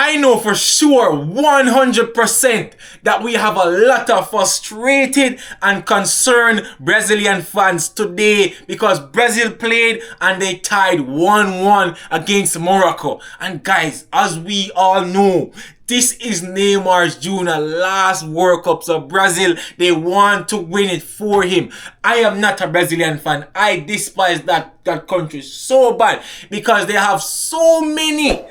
I know for sure 100% that we have a lot of frustrated and concerned Brazilian fans today because Brazil played and they tied 1-1 against Morocco. And guys, as we all know, this is Neymar Jr. last World Cup, so Brazil, they want to win it for him. I am not a Brazilian fan. I despise that country so bad because they have so many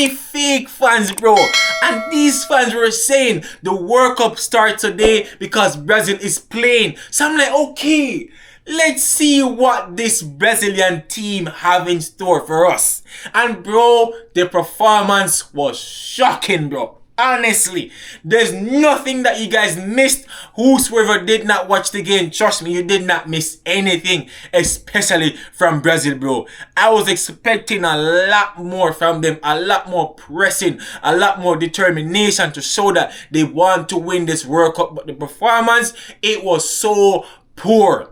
fake fans, bro. And these fans were saying the World Cup starts today because Brazil is playing. So I'm like, okay, let's see what this Brazilian team have in store for us. And bro, the performance was shocking, bro. Honestly, there's nothing that you guys missed. Whosoever did not watch the game, trust me, you did not miss anything, especially from Brazil, bro. I was expecting a lot more from them, a lot more pressing, a lot more determination to show that they want to win this World Cup. But the performance, it was so poor.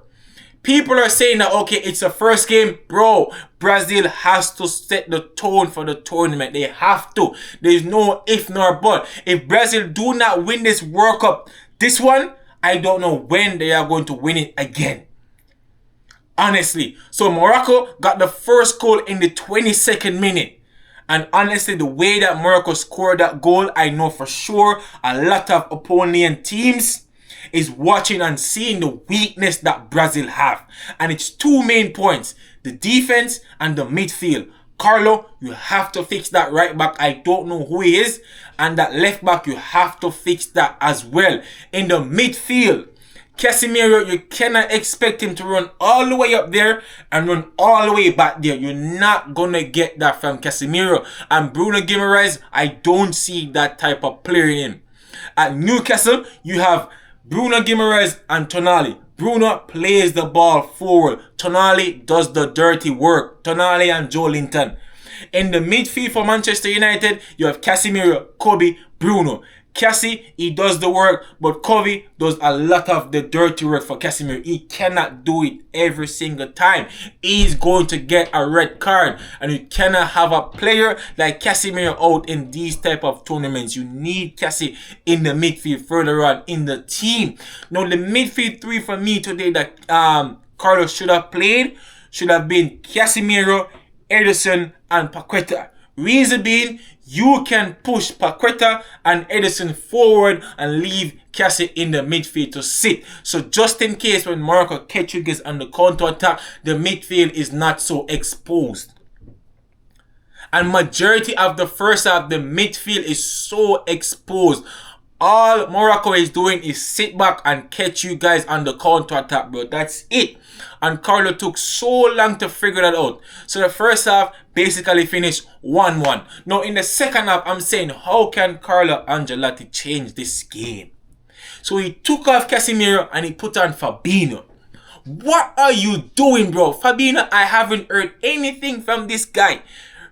People are saying that, okay, it's the first game. Bro, Brazil has to set the tone for the tournament. They have to. There's no if nor but. If Brazil do not win this World Cup, this one, I don't know when they are going to win it again. Honestly. So Morocco got the first goal in the 22nd minute. And honestly, the way that Morocco scored that goal, I know for sure a lot of opponent teams is watching and seeing the weakness that Brazil have. And it's two main points, the defense and the midfield. Carlo, you have to fix that right back. I don't know who he is. And that left back, you have to fix that as well. In the midfield, Casemiro, you cannot expect him to run all the way up there and run all the way back there. You're not going to get that from Casemiro. And Bruno Guimaraes, I don't see that type of player in him. At Newcastle, you have Bruno Guimaraes and Tonali. Bruno plays the ball forward. Tonali does the dirty work. Tonali and Joe Linton. In the midfield for Manchester United, you have Casemiro, Kobe, Bruno. Cassie, he does the work, but Kobe does a lot of the dirty work for Casemiro. He cannot do it every single time. He's going to get a red card, and you cannot have a player like Casemiro out in these type of tournaments. You need Cassie in the midfield further on in the team. Now, the midfield three for me today that Carlos should have played should have been Casemiro, Ederson, and Paqueta. Reason being, you can push Paqueta and Ederson forward and leave Cassie in the midfield to sit. So just in case when Morocco catch you guys on the counter attack, the midfield is not so exposed. And majority of the first half, the midfield is so exposed. All Morocco is doing is sit back and catch you guys on the counter attack, bro. That's it. And Carlo took so long to figure that out. So the first half basically finished 1-1. Now in the second half, I'm saying, how can Carlo Ancelotti change this game? So he took off Casemiro and he put on Fabinho. What are you doing, bro? Fabinho, I haven't heard anything from this guy.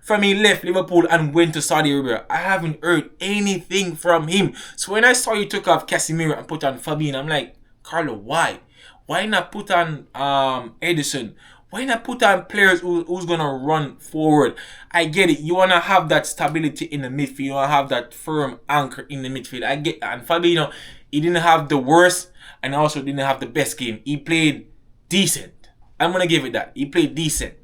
From he left Liverpool and went to Saudi Arabia. I haven't heard anything from him. So when I saw you took off Casemiro and put on Fabinho, I'm like, Carlo, why? Why not put on Ederson? Why not put on players who's going to run forward? I get it. You want to have that stability in the midfield. You want to have that firm anchor in the midfield. I get that. And Fabinho, he didn't have the worst and also didn't have the best game. He played decent. I'm going to give it that. He played decent.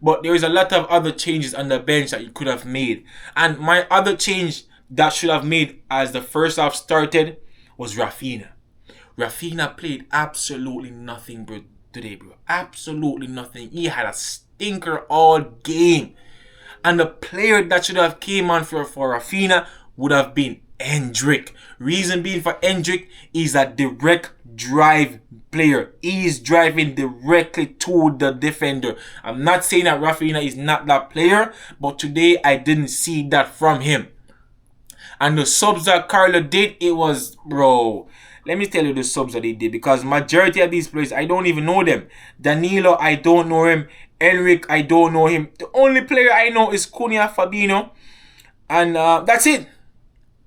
But there is a lot of other changes on the bench that you could have made. And my other change that should have made as the first half started was Rafinha. Rafinha played absolutely nothing, bro, today, bro. Absolutely nothing. He had a stinker all game. And the player that should have came on for Rafinha would have been Hendrick. Reason being for Hendrick is a direct drive player. He is driving directly to the defender. I'm not saying that Rafinha is not that player, but today I didn't see that from him. And the subs that Carlo did, it was, bro, let me tell you the subs that he did, because majority of these players, I don't even know them. Danilo, I don't know him. Henrique, I don't know him. The only player I know is Cunha, Fabinho, and that's it.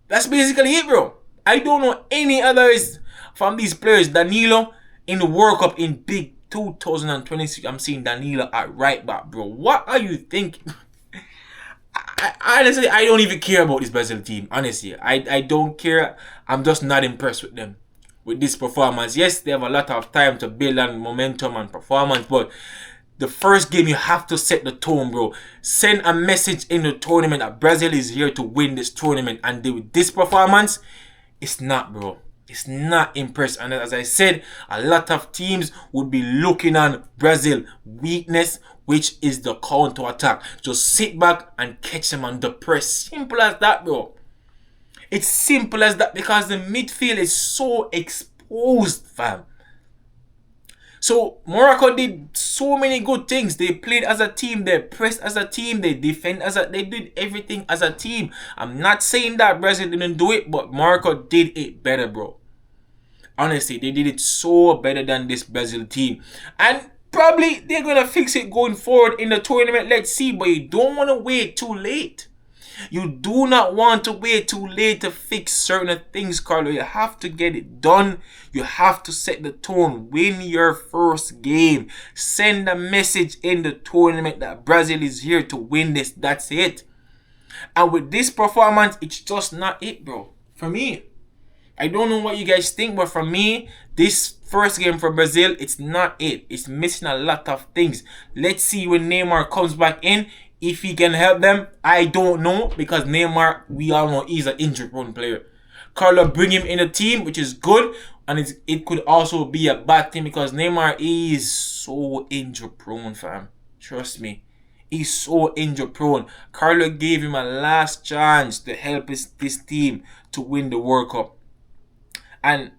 That's basically it, bro. I don't know any others from these players. Danilo in the World Cup in big 2026. I'm seeing Danilo at right back, bro. What are you thinking? Honestly, I don't even care about this Brazil team. Honestly, I don't care. I'm just not impressed with them. With this performance. Yes, they have a lot of time to build on momentum and performance, but the first game, you have to set the tone, bro. Send a message in the tournament that Brazil is here to win this tournament. And with this performance, it's not, bro. It's not impressed. And as I said, a lot of teams would be looking on Brazil weakness, which is the counter attack. Just sit back and catch them on the press. Simple as that, bro. It's simple as that because the midfield is so exposed, fam. So Morocco did so many good things. They played as a team, they pressed as a team, they defend they did everything as a team. I'm not saying that Brazil didn't do it, but Morocco did it better, bro. Honestly, they did it so better than this Brazil team. And probably they're gonna fix it going forward in the tournament. Let's see, but you don't want to wait too late. You do not want to wait too late to fix certain things, Carlo. You have to get it done. You have to set the tone. Win your first game. Send a message in the tournament that Brazil is here to win this. That's it. And with this performance, it's just not it, bro. For me. I don't know what you guys think, but for me, this first game for Brazil, it's not it. It's missing a lot of things. Let's see when Neymar comes back in. If he can help them, I don't know. Because Neymar, we all know he's an injury-prone player. Carlo bring him in the team, which is good. And it could also be a bad thing because Neymar is so injury-prone, fam. Trust me. He's so injury-prone. Carlo gave him a last chance to help this team to win the World Cup. And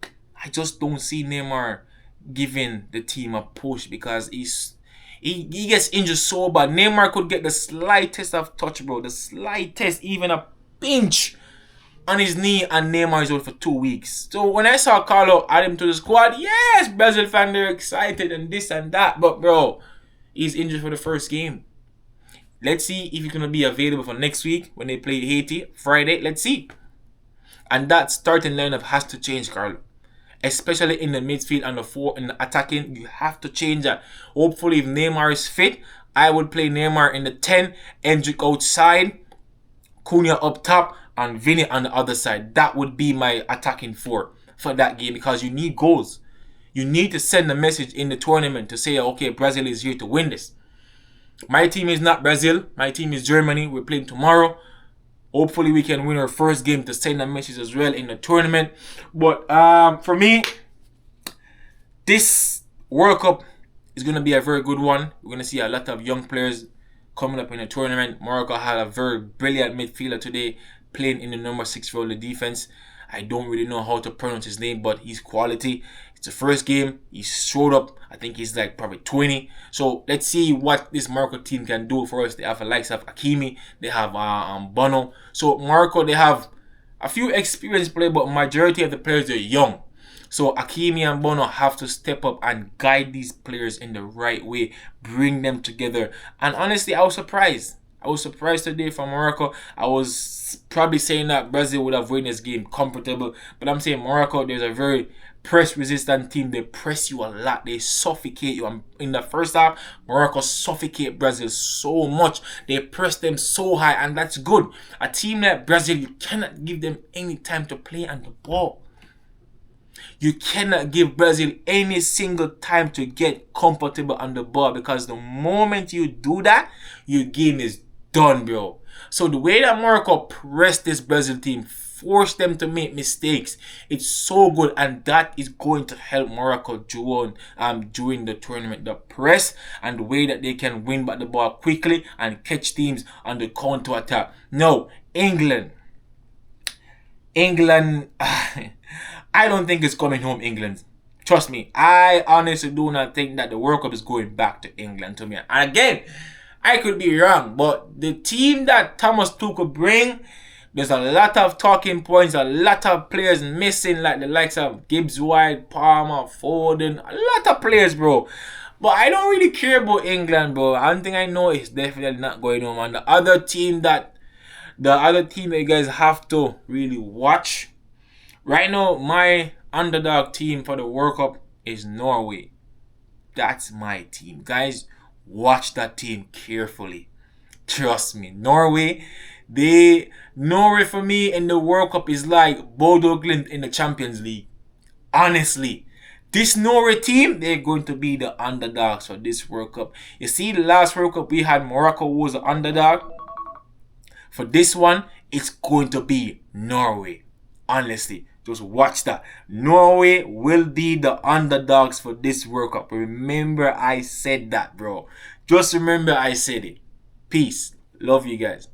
I just don't see Neymar giving the team a push because he gets injured so bad. Neymar could get the slightest of touch, bro. The slightest, even a pinch on his knee, and Neymar is out for 2 weeks. So when I saw Carlo add him to the squad, yes, Brazil fans, they're excited and this and that. But, bro, he's injured for the first game. Let's see if he's going to be available for next week when they play Haiti, Friday. Let's see. And that starting lineup has to change, Carlo. Especially in the midfield and in the attacking, you have to change that. Hopefully, if Neymar is fit, I would play Neymar in the 10, Endrick outside, Cunha up top, and Vinny on the other side. That would be my attacking four for that game because you need goals. You need to send a message in the tournament to say, okay, Brazil is here to win this. My team is not Brazil. My team is Germany. We're playing tomorrow. Hopefully, we can win our first game to send a message as well in the tournament. But for me, this World Cup is going to be a very good one. We're going to see a lot of young players coming up in the tournament. Morocco had a very brilliant midfielder today playing in the number 6 role of defense. I don't really know how to pronounce his name, but he's quality. It's the first game. He showed up. I think he's like probably 20. So let's see what this Morocco team can do for us. They have the likes of Hakimi. They have Bono. So Morocco, they have a few experienced players, but majority of the players are young. So Hakimi and Bono have to step up and guide these players in the right way. Bring them together. And honestly, I was surprised. I was surprised today from Morocco. I was probably saying that Brazil would have won this game comfortable. But I'm saying Morocco, there's a very press-resistant team. They press you a lot. They suffocate you. And in the first half, Morocco suffocate Brazil so much. They press them so high, and that's good. A team like Brazil, you cannot give them any time to play on the ball. You cannot give Brazil any single time to get comfortable on the ball because the moment you do that, your game is done, bro. So the way that Morocco pressed this Brazil team, forced them to make mistakes, it's so good, and that is going to help Morocco during the tournament. The press and the way that they can win back the ball quickly and catch teams on the counter attack. No, England, I don't think it's coming home, England. Trust me, I honestly do not think that the World Cup is going back to England to me. And again, I could be wrong, but the team that Thomas Tuchel bring, there's a lot of talking points, a lot of players missing, like the likes of Gibbs White, Palmer, Foden, a lot of players, bro. But I don't really care about England, bro. One thing I know is definitely not going home. And the other team that you guys have to really watch right now, my underdog team for the World Cup is Norway. That's my team. Guys, watch that team carefully. Trust me. Norway Norway for me in the World Cup is like Bodo Glimt in the Champions League. Honestly. This Norway team, they're going to be the underdogs for this World Cup. You see, the last World Cup we had Morocco was the underdog. For this one, it's going to be Norway. Honestly, just watch that. Norway will be the underdogs for this World Cup. Remember I said that, bro. Just remember I said it. Peace. Love you guys.